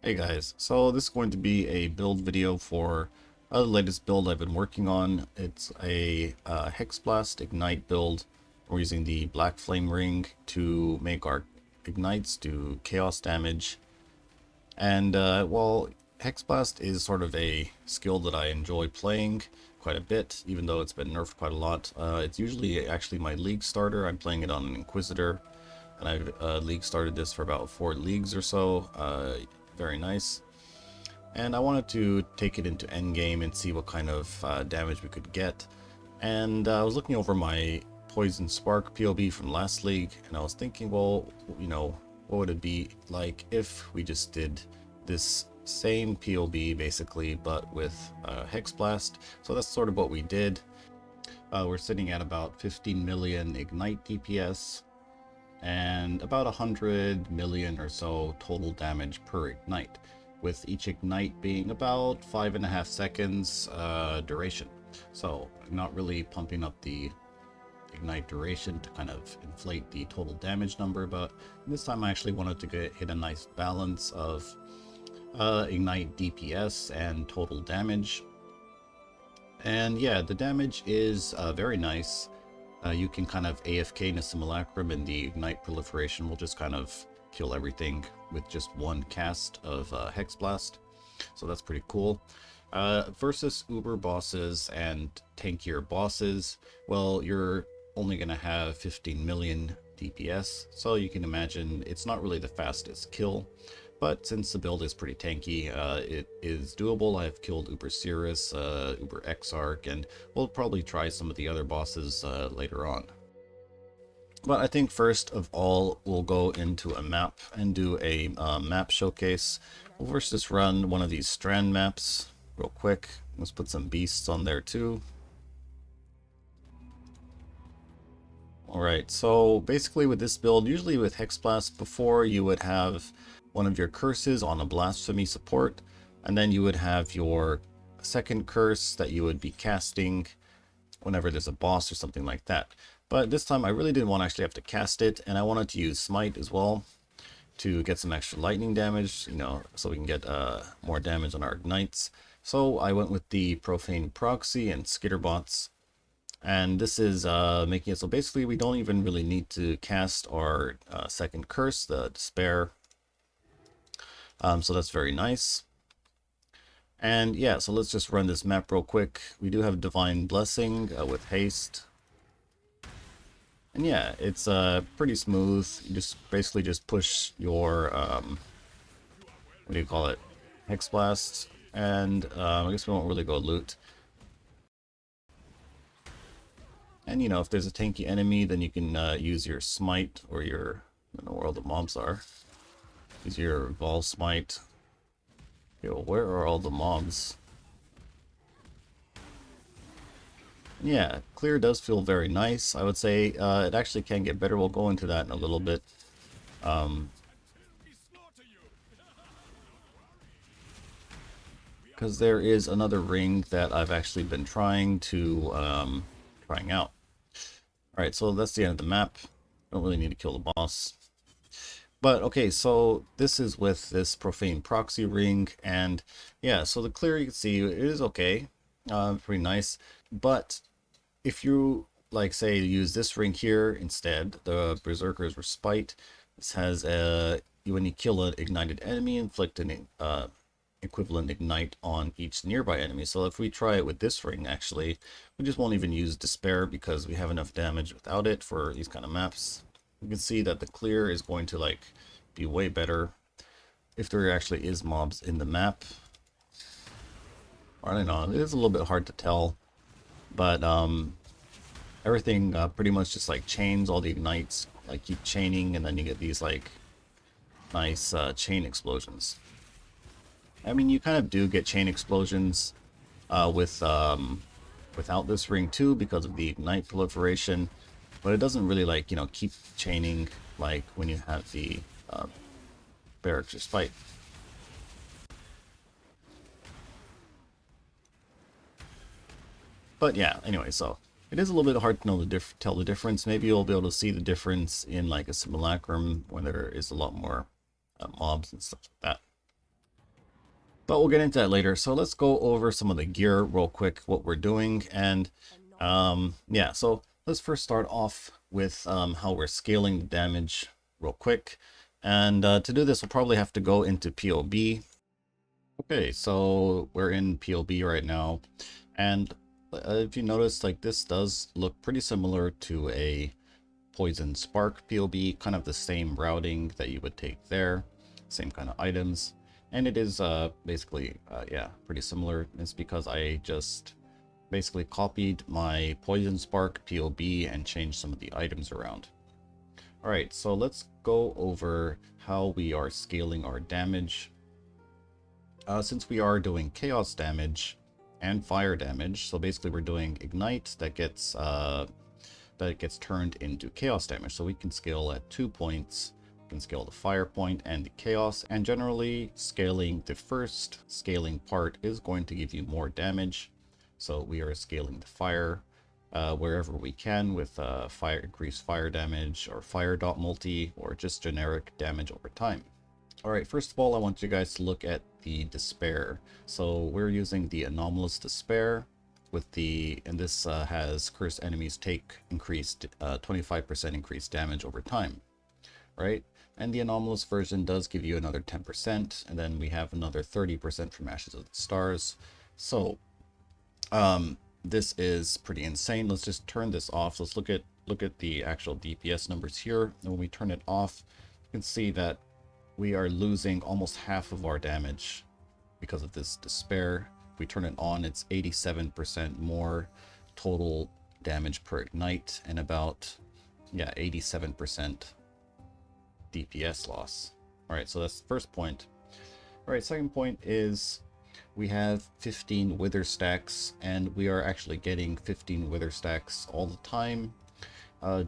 Hey guys, so this is going to be a build video for the latest build I've been working on. It's a Hexblast Ignite build. We're using the Blackflame ring to make our ignites do chaos damage. And well, Hexblast is sort of a skill that I enjoy playing quite a bit, even though it's been nerfed quite a lot. It's usually actually my league starter. I'm playing it on an Inquisitor, and I've league started this for about 4 leagues or so. Very nice. And I wanted to take it into endgame and see what kind of damage we could get. And I was looking over my Poison Spark POB from last league, and I was thinking, well, you know, what would it be like if we just did this same POB basically, but with Hexblast. So that's sort of what we did. We're sitting at about 15 million Ignite DPS and about 100 million or so total damage per ignite, with each ignite being about 5.5 seconds duration. So not really pumping up the ignite duration to kind of inflate the total damage number, but this time I actually wanted to hit a nice balance of ignite DPS and total damage. And yeah, the damage is very nice. You can kind of AFK in a simulacrum, and the ignite proliferation will just kind of kill everything with just one cast of Hexblast. So that's pretty cool. Versus Uber bosses and tankier bosses, well, you're only going to have 15 million DPS, so you can imagine it's not really the fastest kill. But since the build is pretty tanky, it is doable. I've killed Uber Cirrus, Uber Exarch, and we'll probably try some of the other bosses later on. But I think first of all, we'll go into a map and do a map showcase. We'll first just run one of these strand maps real quick. Let's put some beasts on there too. Alright, so basically with this build, usually with Hexblast, before you would have one of your curses on a blasphemy support, and then you would have your second curse that you would be casting whenever there's a boss or something like that. But this time I really didn't want to actually have to cast it, and I wanted to use Smite as well to get some extra lightning damage, you know, so we can get more damage on our ignites. So I went with the Profane Proxy and Skitterbots. And this is making it so basically we don't even really need to cast our second curse, the Despair. So that's very nice. And yeah, so let's just run this map real quick. We do have Divine Blessing with haste. And yeah, it's pretty smooth. You just basically just push your, what do you call it, Hexblast. And I guess we won't really go loot. And you know, if there's a tanky enemy, then you can use your Smite, or your, I don't know where all the mobs are. Use your Vol Smite. Yo, where are all the mobs? Yeah, clear does feel very nice. I would say it actually can get better. We'll go into that in a little bit. Because there is another ring that I've actually been trying out. Alright, so that's the end of the map. Don't really need to kill the boss. But okay, so this is with this Profane Proxy ring, and yeah, so the clear, you can see it is okay, pretty nice. But if you, like, say, use this ring here instead, the Berserker's Respite, this has when you kill an ignited enemy, inflict an equivalent ignite on each nearby enemy. So if we try it with this ring, actually, we just won't even use Despair because we have enough damage without it for these kind of maps. You can see that the clear is going to like be way better if there actually is mobs in the map. I don't know, it is a little bit hard to tell, but everything pretty much just like chains. All the ignites like keep chaining, and then you get these like nice chain explosions. I mean, you kind of do get chain explosions without this ring too, because of the ignite proliferation, but it doesn't really, like, you know, keep chaining like when you have the Berek Respite. But yeah, anyway, so it is a little bit hard to know tell the difference. Maybe you'll be able to see the difference in like a simulacrum when there is a lot more mobs and stuff like that. but we'll get into that later. So let's go over some of the gear real quick, what we're doing. And yeah, so let's first start off with how we're scaling the damage real quick. And to do this, we'll probably have to go into POB. Okay, so we're in POB right now. And if you notice, like, this does look pretty similar to a Poison Spark POB, kind of the same routing that you would take there, same kind of items. And it is basically, yeah, pretty similar. It's because I just basically copied my Poison Spark POB and changed some of the items around. Alright, so let's go over how we are scaling our damage. Since we are doing chaos damage and fire damage, so basically we're doing Ignite that gets turned into chaos damage. So we can scale at 2 points. We can scale the fire point and the chaos, and generally scaling the first scaling part is going to give you more damage. So we are scaling the fire wherever we can with increased fire damage or fire dot multi or just generic damage over time. Alright, first of all, I want you guys to look at the Despair. So we're using the Anomalous Despair with and this has cursed enemies take increased 25% increased damage over time, right? And the Anomalous version does give you another 10%, and then we have another 30% from Ashes of the Stars. So this is pretty insane. Let's just turn this off. Let's look at the actual DPS numbers here. And when we turn it off, you can see that we are losing almost half of our damage because of this Despair. If we turn it on, it's 87% more total damage per ignite and about, yeah, 87% DPS loss. All right, so that's the first point. All right, second point is we have 15 wither stacks, and we are actually getting 15 wither stacks all the time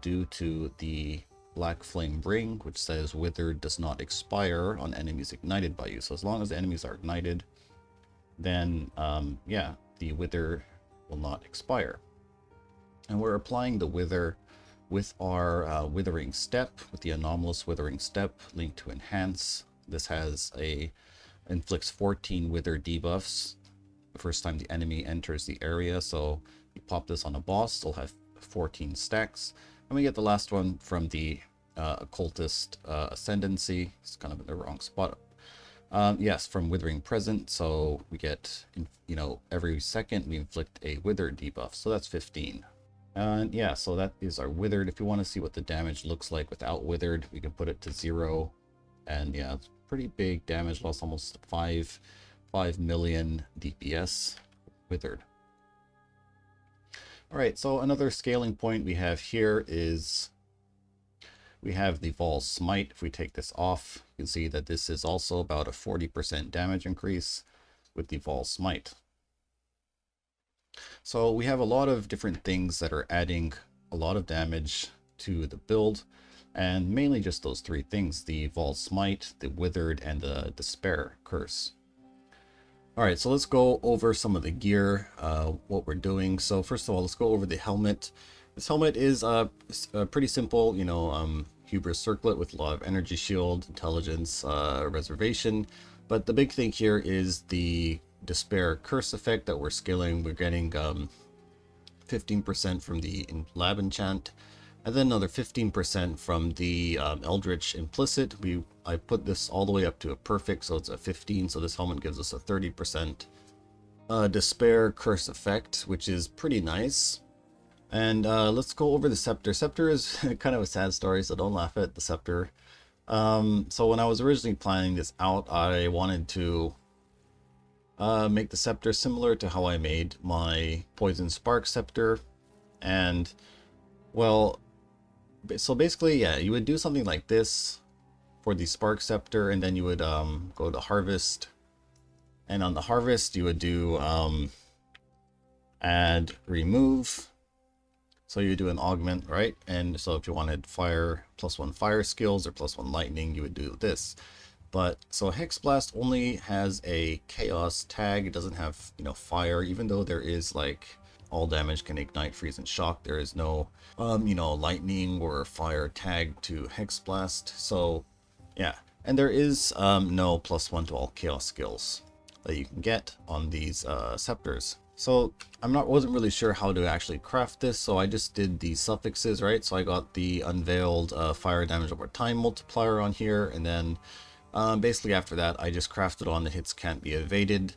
due to the Blackflame ring, which says withered does not expire on enemies ignited by you. So as long as the enemies are ignited, then yeah, the wither will not expire. And we're applying the wither with our withering step, with the anomalous withering step linked to enhance. This has inflicts 14 wither debuffs the first time the enemy enters the area. So you pop this on a boss, they'll have 14 stacks. And we get the last one from the Occultist Ascendancy. It's kind of in the wrong spot. Yes, from Withering Present. So we get, you know, every second we inflict a Wither debuff. So that's 15. And yeah, so that is our Withered. If you want to see what the damage looks like without Withered, we can put it to 0. And yeah, it's pretty big damage loss, almost 5 million DPS Withered. Alright, so another scaling point we have here is we have the Vol Smite. If we take this off, you can see that this is also about a 40% damage increase with the Vol Smite. So we have a lot of different things that are adding a lot of damage to the build, and mainly just those three things: the Vol Smite, the Withered, and the Despair Curse. Alright, so let's go over some of the gear, what we're doing. So first of all, let's go over the helmet. This helmet is pretty simple, you know, Hubris Circlet with a lot of energy shield, intelligence, reservation. But the big thing here is the Despair Curse effect that we're scaling. We're getting 15% from the lab enchant, and then another 15% from the Eldritch Implicit. I put this all the way up to a perfect, so it's a 15, so this helmet gives us a 30% Despair Curse effect, which is pretty nice. And let's go over the Scepter. Scepter is kind of a sad story, so don't laugh at the Scepter. So when I was originally planning this out, I wanted to make the Scepter similar to how I made my Poison Spark Scepter. And, well, so basically, yeah, you would do something like this for the Spark Scepter, and then you would go to Harvest. And on the Harvest, you would do add remove. So you do an augment, right? And so if you wanted fire, +1 fire skills or +1 lightning, you would do this. But so Hexblast only has a chaos tag. It doesn't have, you know, fire, even though there is like all damage can ignite, freeze, and shock. There is no, you know, lightning or fire tag to Hexblast. So yeah, and there is no +1 to all chaos skills. that you can get on these scepters. So wasn't really sure how to actually craft this, so I just did the suffixes, right? So I got the unveiled fire damage over time multiplier on here, and then basically after that I just crafted on the hits can't be evaded,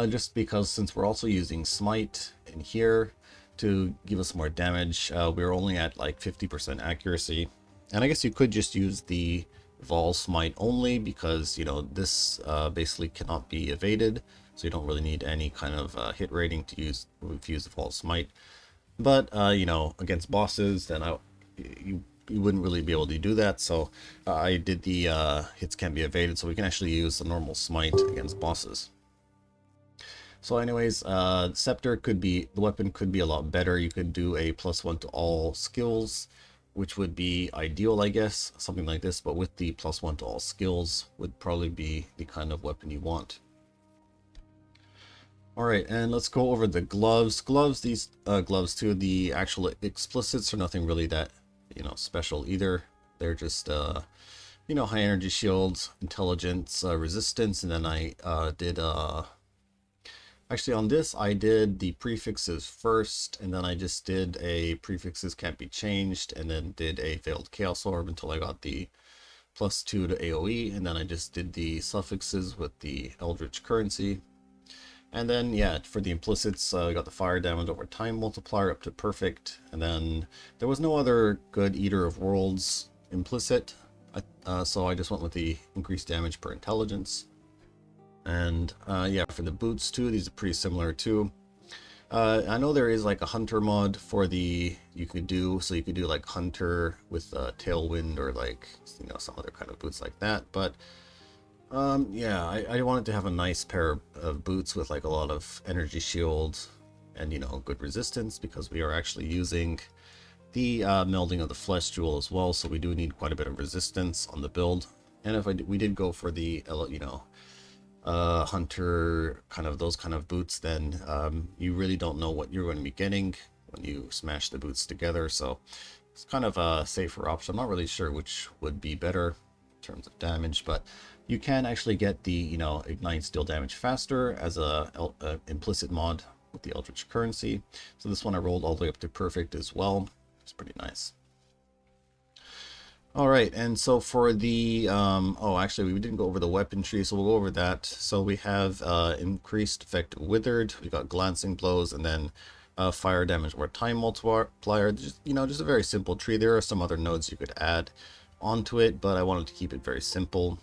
just because since we're also using smite in here to give us more damage, we're only at like 50% accuracy. And I guess you could just use the Vol Smite only, because, you know, this basically cannot be evaded, so you don't really need any kind of hit rating to use the Vol Smite. But, you know, against bosses, then you wouldn't really be able to do that, so I did the hits can't be evaded, so we can actually use the normal Smite against bosses. So anyways, Scepter the weapon could be a lot better. You could do a +1 to all skills, which would be ideal, I guess, something like this, but with the +1 to all skills would probably be the kind of weapon you want. Alright, and let's go over the gloves. These gloves too, the actual explicits are nothing really that, you know, special either. They're just, you know, high energy shields, intelligence, resistance, and then I did, actually on this I did the prefixes first, and then I just did a prefixes can't be changed, and then did a veiled chaos orb until I got the +2 to AoE, and then I just did the suffixes with the eldritch currency. And then yeah, for the implicits, I got the fire damage over time multiplier up to perfect, and then there was no other good Eater of Worlds implicit, so I just went with the increased damage per intelligence. And yeah, for the boots too, these are pretty similar too. I know there is like a hunter mod for you could do like hunter with tailwind, or like, you know, some other kind of boots like that. But yeah, I wanted to have a nice pair of boots with like a lot of energy shield and, you know, good resistance, because we are actually using the melding of the flesh jewel as well, so we do need quite a bit of resistance on the build. And if we did go for the, you know, hunter kind of those kind of boots, then you really don't know what you're going to be getting when you smash the boots together, so it's kind of a safer option. I'm not really sure which would be better in terms of damage, but you can actually get the, you know, ignite deal damage faster as a implicit mod with the eldritch currency. So this one I rolled all the way up to perfect as well. It's pretty nice. All right, and so for the, oh, actually, we didn't go over the weapon tree, so we'll go over that. So we have increased effective withered, we got glancing blows, and then fire damage or time multiplier. Just, you know, just a very simple tree. There are some other nodes you could add onto it, but I wanted to keep it very simple.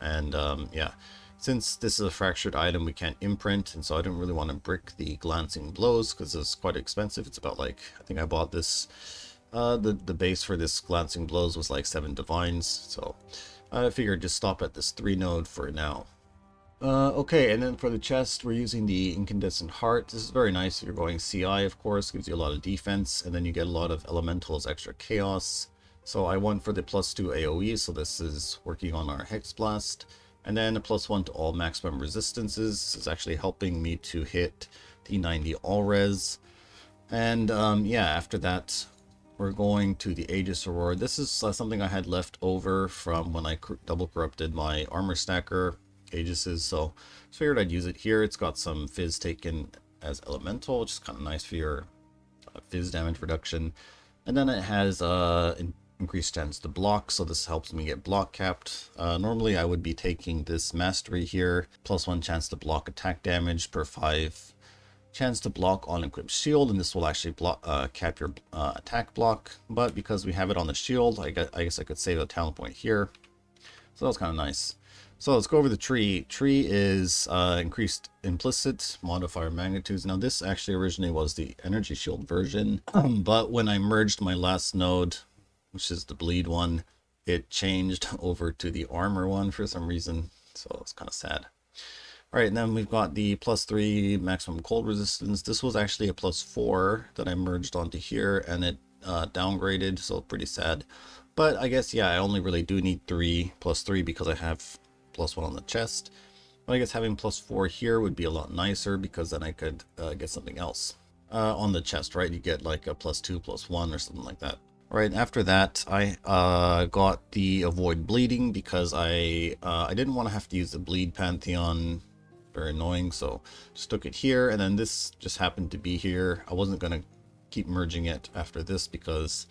And yeah, since this is a fractured item, we can't imprint, and so I didn't really want to brick the glancing blows because it's quite expensive. It's about like, I think I bought this. The base for this glancing blows was like 7 divines, so I figured just stop at this 3 node for now. Okay, and then for the chest, we're using the incandescent heart. This is very nice if you're going CI, of course, gives you a lot of defense, and then you get a lot of elementals, extra chaos. So I went for the +2 AoE, so this is working on our Hexblast, and then a +1 to all maximum resistances. This is actually helping me to hit the 90 all res. And yeah, after that, we're going to the Aegis Aurora. This is something I had left over from when I double corrupted my armor stacker Aegises, so figured I'd use it here. It's got some fizz taken as elemental, which is kind of nice for your fizz damage reduction. And then it has increased chance to block, so this helps me get block capped. Normally I would be taking this mastery here, +1 chance to block attack damage per 5 chance to block on equipped shield, and this will actually cap your attack block. But because we have it on the shield, I guess I could save a talent point here. So that was kind of nice. So let's go over the tree. Tree is increased implicit modifier magnitudes. Now this actually originally was the energy shield version, but when I merged my last node, which is the bleed one, it changed over to the armor one for some reason. So it's kind of sad. All right, and then we've got the +3 maximum cold resistance. This was actually a +4 that I merged onto here, and it downgraded, so pretty sad. But I guess, yeah, I only really do need +3 because I have +1 on the chest. But I guess having +4 here would be a lot nicer, because then I could get something else on the chest, right? You get like a +2, +1 or something like that. All right, after that, I got the avoid bleeding because I didn't want to have to use the bleed pantheon very annoying. So just took it here, and then this just happened to be here. I wasn't gonna keep merging it after this because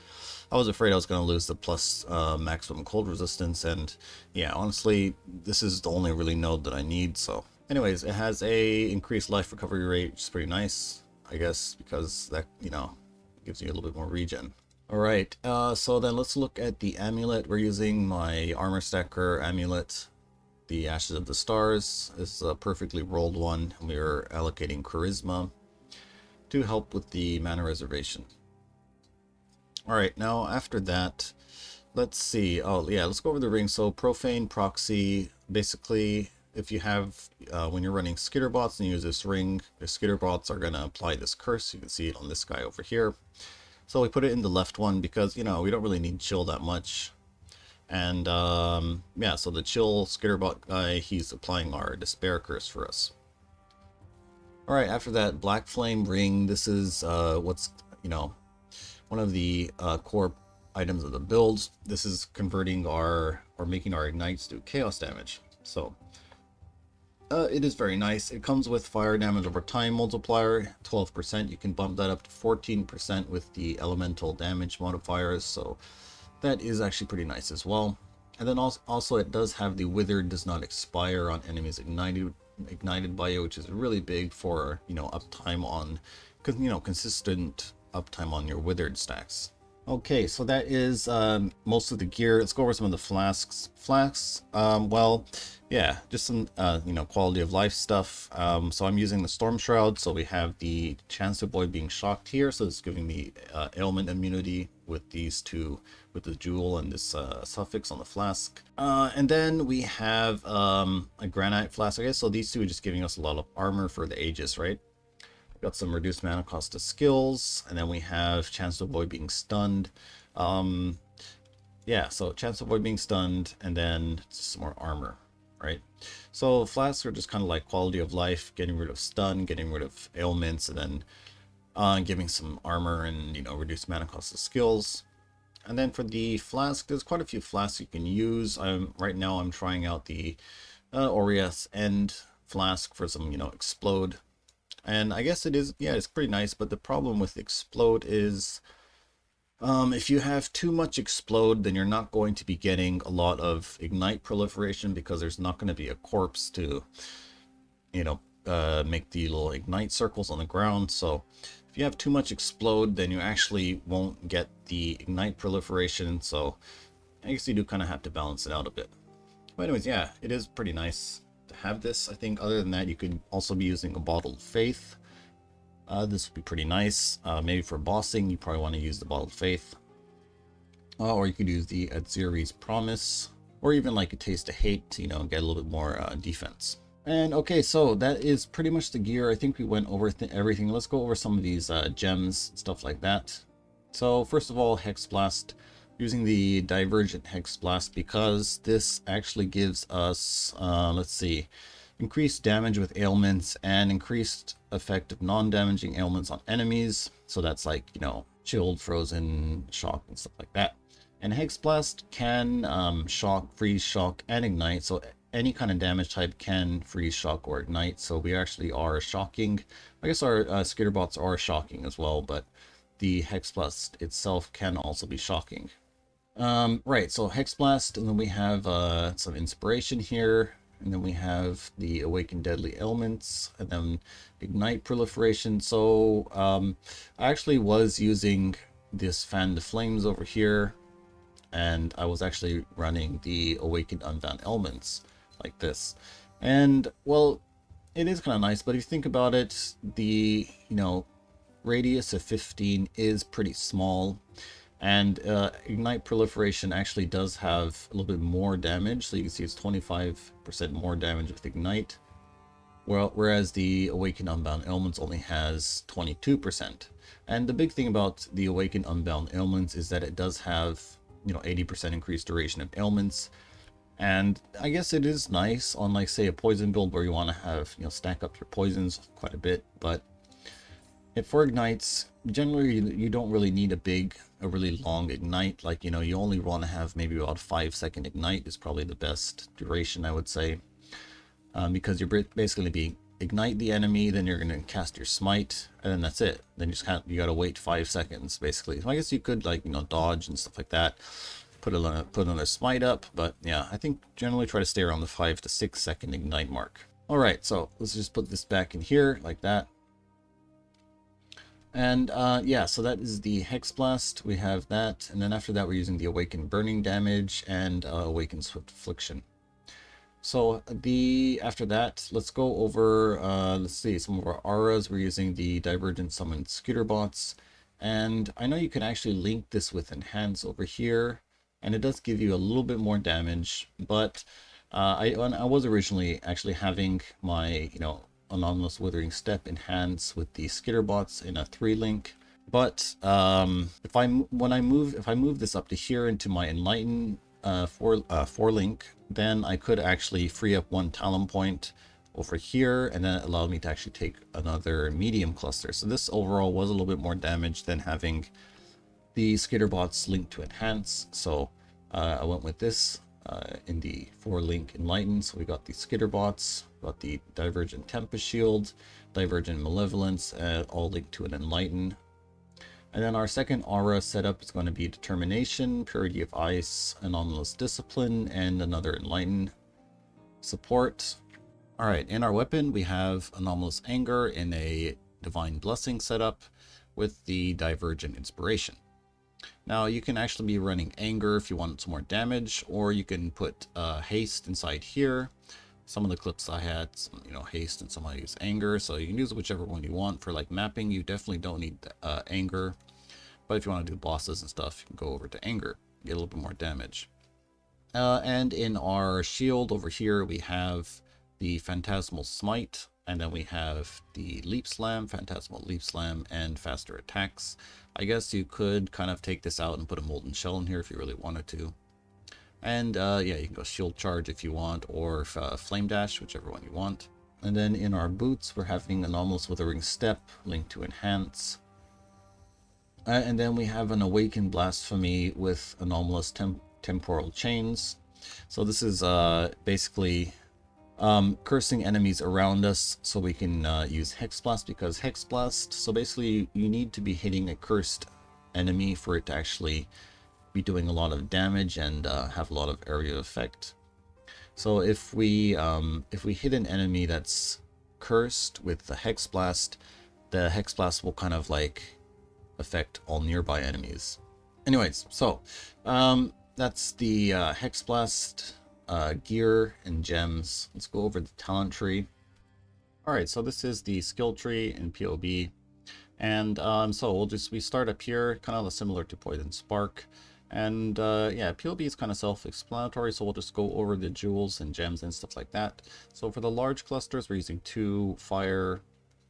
I was afraid I was going to lose the plus maximum cold resistance, and yeah, honestly, this is the only really node that I need. So anyways, it has a increased life recovery rate, which is pretty nice, I guess, because that, you know, gives you a little bit more regen. All right, so then let's look at the amulet. We're using my armor stacker amulet. The Ashes of the Stars is a perfectly rolled one. We're allocating charisma to help with the mana reservation. Alright, now after that, let's see. Oh yeah, let's go over the ring. So profane proxy, basically, if you have, when you're running skitter bots and you use this ring, the skitter bots are going to apply this curse. You can see it on this guy over here. So we put it in the left one because, you know, we don't really need chill that much. And yeah, so the chill skitter bot guy, he's applying our despair curse for us. Alright, after that, Blackflame ring. This is what's, you know, one of the core items of the build. This is converting our, or making our ignites do chaos damage. So it is very nice. It comes with fire damage over time multiplier, 12%. You can bump that up to 14% with the elemental damage modifiers. So that is actually pretty nice as well. And then also it does have the withered does not expire on enemies ignited by you, which is really big for, you know, uptime on, you know, consistent uptime on your withered stacks. Okay, so that is most of the gear. Let's go over some of the flasks. Well, yeah, just some you know, quality of life stuff. So I'm using the Storm Shroud, so we have the chance to avoid being shocked here, so it's giving me ailment immunity with these two, with the jewel and this suffix on the flask. And then we have a granite flask, I guess. So these two are just giving us a lot of armor for the Aegis, right? Got some reduced mana cost to skills, and then we have chance to avoid being stunned. Yeah, so chance to avoid being stunned, and then some more armor, right? So flasks are just kind of like quality of life, getting rid of stun, getting rid of ailments, and then giving some armor and, you know, reduced mana cost to skills. And then for the flask, there's quite a few flasks you can use. Right now I'm trying out the Oriath End flask for some, you know, explode. And I guess it is, yeah, it's pretty nice, but the problem with explode is if you have too much explode, then you're not going to be getting a lot of ignite proliferation because there's not going to be a corpse to, you know, make the little ignite circles on the ground. So if you have too much explode, then you actually won't get the ignite proliferation. So I guess you do kind of have to balance it out a bit. But anyways, yeah, it is pretty nice to have this. I think other than that, you could also be using a Bottled Faith. This would be pretty nice. Maybe for bossing, you probably want to use the Bottled Faith. Or you could use the Atziri's Promise. Or even like a Taste of Hate to, you know, get a little bit more defense. And okay, so that is pretty much the gear. I think we went over everything. Let's go over some of these gems, stuff like that. So first of all, Hexblast. Using the Divergent Hexblast because this actually gives us, let's see, increased damage with ailments and increased effect of non-damaging ailments on enemies. So that's like, you know, chilled, frozen, shock, and stuff like that. And Hexblast can shock, freeze, shock, and ignite. So any kind of damage type can freeze, shock, or ignite. So we actually are shocking. I guess our skitterbots are shocking as well, but the Hexblast itself can also be shocking. Right, so Hexblast, and then we have some inspiration here, and then we have the Awaken Deadly Elements, and then Ignite Proliferation. So I actually was using this Fan the Flames over here, and I was actually running the Awakened Unbound Elements like this. And, well, it is kind of nice, but if you think about it, the, you know, radius of 15 is pretty small. And Ignite Proliferation actually does have a little bit more damage. So you can see it's 25% more damage with Ignite. Whereas the Awakened Unbound Elements only has 22%. And the big thing about the Awakened Unbound Elements is that it does have, you know, 80% increased duration of ailments. And I guess it is nice on, like, say, a poison build where you want to have, you know, stack up your poisons quite a bit. But for ignites, generally you don't really need a really long ignite. Like, you know, you only want to have maybe about 5-second ignite is probably the best duration, I would say. because you're basically be ignite the enemy, then you're going to cast your smite, and then that's it. Then you got to wait 5 seconds basically. So I guess you could, like, you know, dodge and stuff like that, put another smite up, but yeah, I think generally try to stay around the 5 to 6 second ignite mark. All right, so let's just put this back in here like that. And yeah, so that is the Hexblast. We have that, and then after that we're using the Awakened Burning Damage and Awakened Swift Affliction. So after that, let's go over, let's see, some of our auras. We're using the Divergent Summoned Scooter Bots, and I know you can actually link this with Enhance over here, and it does give you a little bit more damage, but I was originally actually having my, you know, Anomalous Withering Step enhance with the Skitter Bots in a 3-link. But if I move this up to here into my Enlighten 4-link, then I could actually free up 1 Talon point over here, and then it allowed me to actually take another medium cluster. So this overall was a little bit more damage than having the Skitter Bots linked to enhance. So I went with this in the 4-link Enlighten. So we got the Skitter Bots, got the Divergent Tempest Shield, Divergent Malevolence, all linked to an Enlighten. And then our second aura setup is going to be Determination, Purity of Ice, Anomalous Discipline, and another Enlighten support. Alright, in our weapon we have Anomalous Anger in a Divine Blessing setup with the Divergent Inspiration. Now you can actually be running Anger if you want some more damage, or you can put Haste inside here. Some of the clips I had, some, you know, Haste, and some I use Anger, so you can use whichever one you want. For like mapping, you definitely don't need Anger, but if you want to do bosses and stuff, you can go over to Anger, get a little bit more damage. And in our shield over here, we have the Phantasmal Smite, and then we have the Leap Slam, Phantasmal Leap Slam, and faster attacks. I guess you could kind of take this out and put a Molten Shell in here if you really wanted to. And yeah, you can go Shield Charge if you want, or Flame Dash, whichever one you want. And then in our boots, we're having Anomalous Withering Step linked to Enhance. And then we have an Awakened Blasphemy with Anomalous Temporal Chains. So this is basically cursing enemies around us, so we can use Hexblast, because Hexblast, so basically you need to be hitting a cursed enemy for it to actually be doing a lot of damage and have a lot of area effect. So if we hit an enemy that's cursed with the Hexblast will kind of like affect all nearby enemies. Anyways, so that's the Hexblast gear and gems. Let's go over the talent tree. Alright, so this is the skill tree in POB, and so we start up here, kind of similar to Poison Spark. And yeah, POB is kind of self-explanatory, so we'll just go over the jewels and gems and stuff like that. So for the large clusters, we're using 2 fire,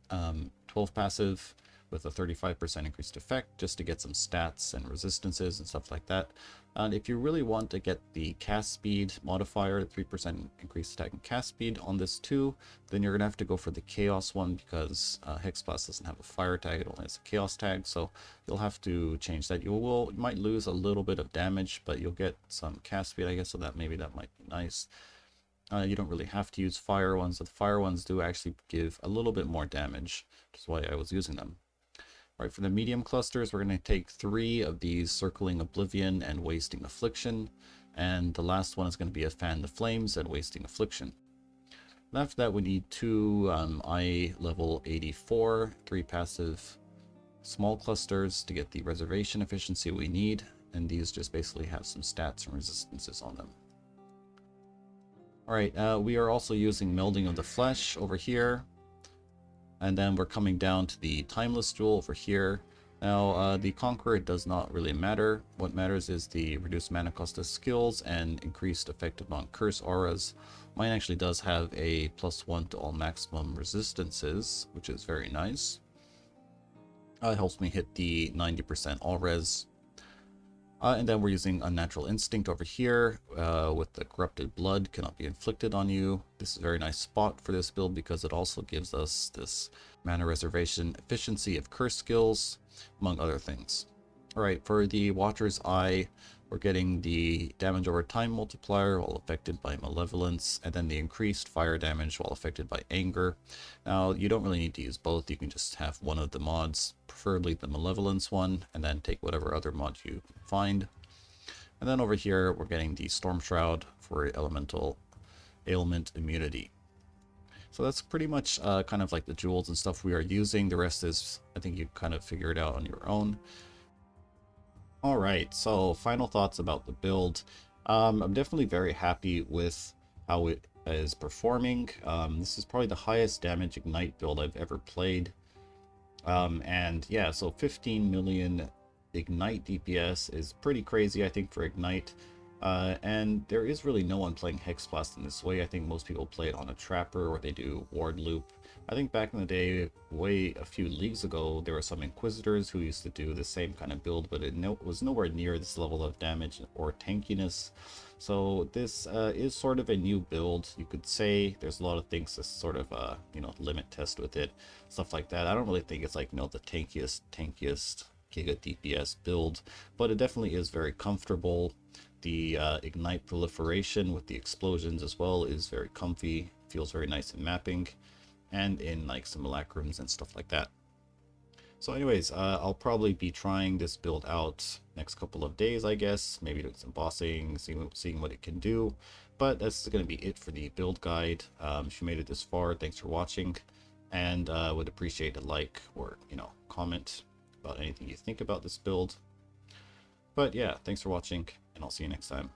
12 passive with a 35% increased effect, just to get some stats and resistances and stuff like that. And if you really want to get the cast speed modifier, 3% increased attack and cast speed on this too, then you're going to have to go for the Chaos one, because Hexblast doesn't have a fire tag, it only has a Chaos tag, so you'll have to change that. You might lose a little bit of damage, but you'll get some cast speed, I guess, so that maybe that might be nice. You don't really have to use fire ones, but the fire ones do actually give a little bit more damage, which is why I was using them. Right, for the medium clusters, we're going to take 3 of these Circling Oblivion and Wasting Affliction, and the last one is going to be a Fan the Flames and Wasting Affliction. And after that, we need 2 eye level 84, 3 passive small clusters to get the reservation efficiency we need, and these just basically have some stats and resistances on them. Alright, we are also using Melding of the Flesh over here. And then we're coming down to the Timeless Jewel over here. Now, the Conqueror, it does not really matter. What matters is the reduced mana cost of skills and increased effective non-curse auras. Mine actually does have a +1 to all maximum resistances, which is very nice. It helps me hit the 90% all res. And then we're using Unnatural Instinct over here with the Corrupted Blood cannot be inflicted on you. This is a very nice spot for this build because it also gives us this mana reservation efficiency of curse skills, among other things. Alright, for the Watcher's Eye, We're getting the damage over time multiplier while affected by malevolence, and then the increased fire damage while affected by anger. Now, you don't really need to use both. You can just have one of the mods, preferably the malevolence one, and then take whatever other mod you find. And then over here, we're getting the Storm Shroud for elemental ailment immunity. So that's pretty much kind of like the jewels and stuff we are using. The rest is, I think you kind of figure it out on your own. Alright, so final thoughts about the build. I'm definitely very happy with how it is performing. This is probably the highest damage Ignite build I've ever played. And yeah, so 15 million Ignite DPS is pretty crazy, I think, for Ignite. And there is really no one playing Hexblast in this way. I think most people play it on a Trapper or they do Ward Loop. I think back in the day, a few leagues ago, there were some Inquisitors who used to do the same kind of build, but it was nowhere near this level of damage or tankiness. So this is sort of a new build, you could say. There's a lot of things to sort of, limit test with it, stuff like that. I don't really think it's like, the tankiest Giga DPS build, but it definitely is very comfortable. The Ignite proliferation with the explosions as well is very comfy, feels very nice in mapping, and in like simulacrums and stuff like that. So anyways, I'll probably be trying this build out next couple of days, I guess, maybe doing some bossing, seeing what it can do. But that's going to be it for the build guide. If you made it this far, thanks for watching, and would appreciate a like or, comment about anything you think about this build. But yeah, thanks for watching, and I'll see you next time.